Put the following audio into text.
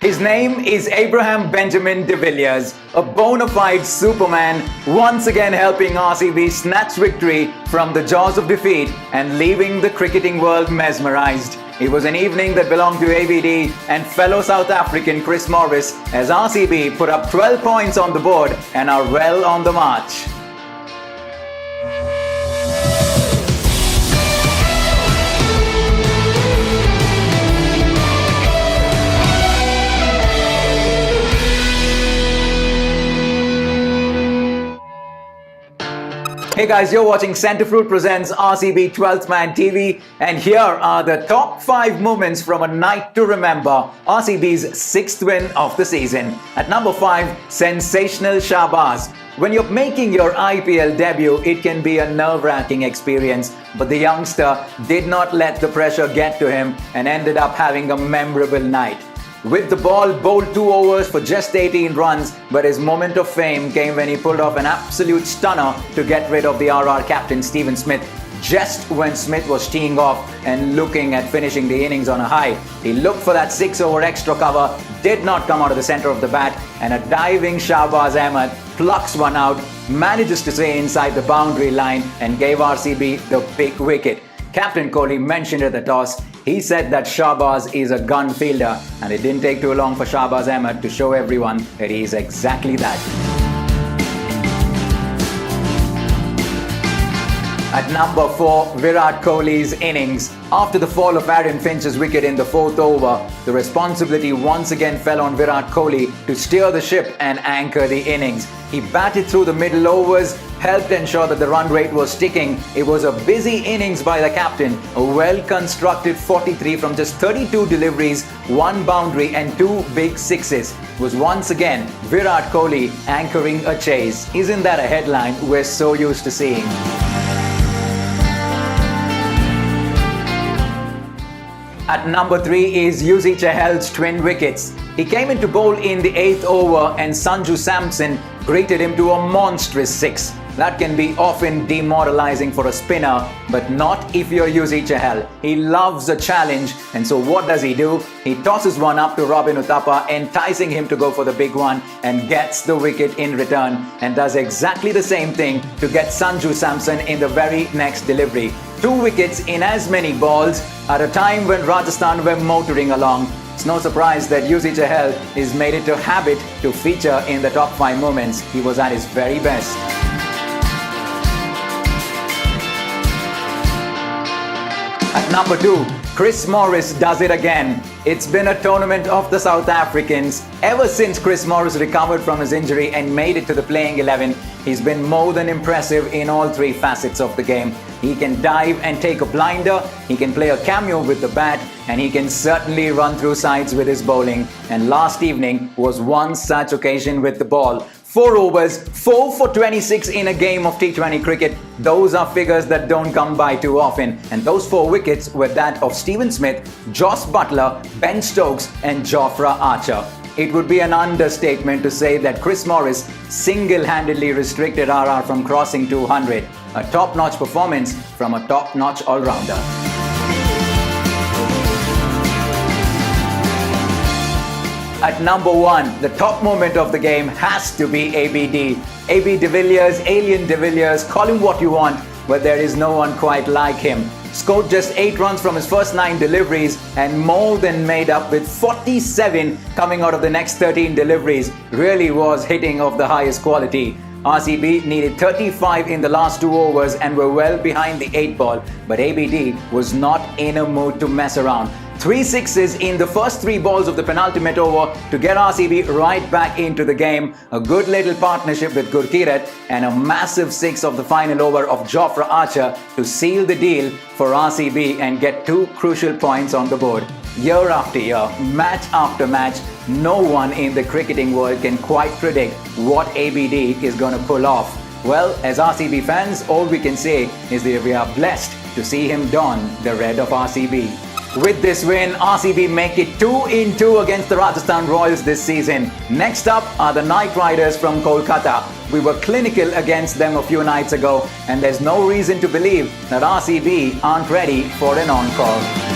His name is Abraham Benjamin de Villiers, a bona fide superman, once again helping RCB snatch victory from the jaws of defeat and leaving the cricketing world mesmerized. It was an evening that belonged to ABD and fellow South African Chris Morris as RCB put up 12 points on the board and are well on the march. Hey guys, you're watching Centerfruit Presents RCB 12th Man TV, and here are the top 5 moments from a night to remember, RCB's 6th win of the season. At number 5, sensational Shahbaz. When you're making your IPL debut, it can be a nerve-wracking experience, but the youngster did not let the pressure get to him and ended up having a memorable night. With the ball, bowled 2 overs for just 18 runs, but his moment of fame came when he pulled off an absolute stunner to get rid of the RR captain Steven Smith just when Smith was teeing off and looking at finishing the innings on a high. He looked for that 6-over extra cover, did not come out of the centre of the bat, and a diving Shahbaz Ahmed plucks one out, manages to stay inside the boundary line and gave RCB the big wicket. Captain Kohli mentioned at the toss. He said that Shahbaz is a gun fielder, and it didn't take too long for Shahbaz Ahmed to show everyone that he is exactly that. At number 4, Virat Kohli's innings. After the fall of Aaron Finch's wicket in the 4th over, the responsibility once again fell on Virat Kohli to steer the ship and anchor the innings. He batted through the middle overs, helped ensure that the run rate was sticking. It was a busy innings by the captain, a well-constructed 43 from just 32 deliveries, 1 boundary and 2 big sixes. It was once again Virat Kohli anchoring a chase. Isn't that a headline we're so used to seeing? At number 3 is Yuzi Chahal's twin wickets. He came into bowl in the 8th over and Sanju Samson greeted him to a monstrous 6. That can be often demoralizing for a spinner, but not if you're Yuzi Chahal. He loves a challenge, and so what does he do? He tosses one up to Robin Uthappa, enticing him to go for the big one, and gets the wicket in return, and does exactly the same thing to get Sanju Samson in the very next delivery. 2 wickets in as many balls at a time when Rajasthan were motoring along. It's no surprise that Yuzi Chahal is made it a habit to feature in the top 5 moments. He was at his very best. At number 2, Chris Morris does it again. It's been a tournament of the South Africans. Ever since Chris Morris recovered from his injury and made it to the playing 11, he's been more than impressive in all 3 facets of the game. He can dive and take a blinder, he can play a cameo with the bat, and he can certainly run through sides with his bowling. And last evening was one such occasion with the ball. 4 overs, 4 for 26 in a game of T20 cricket. Those are figures that don't come by too often. And those 4 wickets were that of Steven Smith, Jos Buttler, Ben Stokes and Jofra Archer. It would be an understatement to say that Chris Morris single-handedly restricted RR from crossing 200. A top-notch performance from a top-notch all-rounder. At number 1, the top moment of the game has to be ABD. AB de Villiers, Alien de Villiers, call him what you want, but there is no one quite like him. Scored just 8 runs from his first 9 deliveries and more than made up with 47 coming out of the next 13 deliveries. Really was hitting of the highest quality. RCB needed 35 in the last 2 overs and were well behind the 8 ball, but ABD was not in a mood to mess around. 3 sixes in the first 3 balls of the penultimate over to get RCB right back into the game. A good little partnership with Gurkirat and a massive 6 of the final over of Jofra Archer to seal the deal for RCB and get 2 crucial points on the board. Year after year, match after match, no one in the cricketing world can quite predict what ABD is going to pull off. Well, as RCB fans, all we can say is that we are blessed to see him don the red of RCB. With this win, RCB make it 2-2 against the Rajasthan Royals this season. Next up are the Knight Riders from Kolkata. We were clinical against them a few nights ago, and there's no reason to believe that RCB aren't ready for an encore.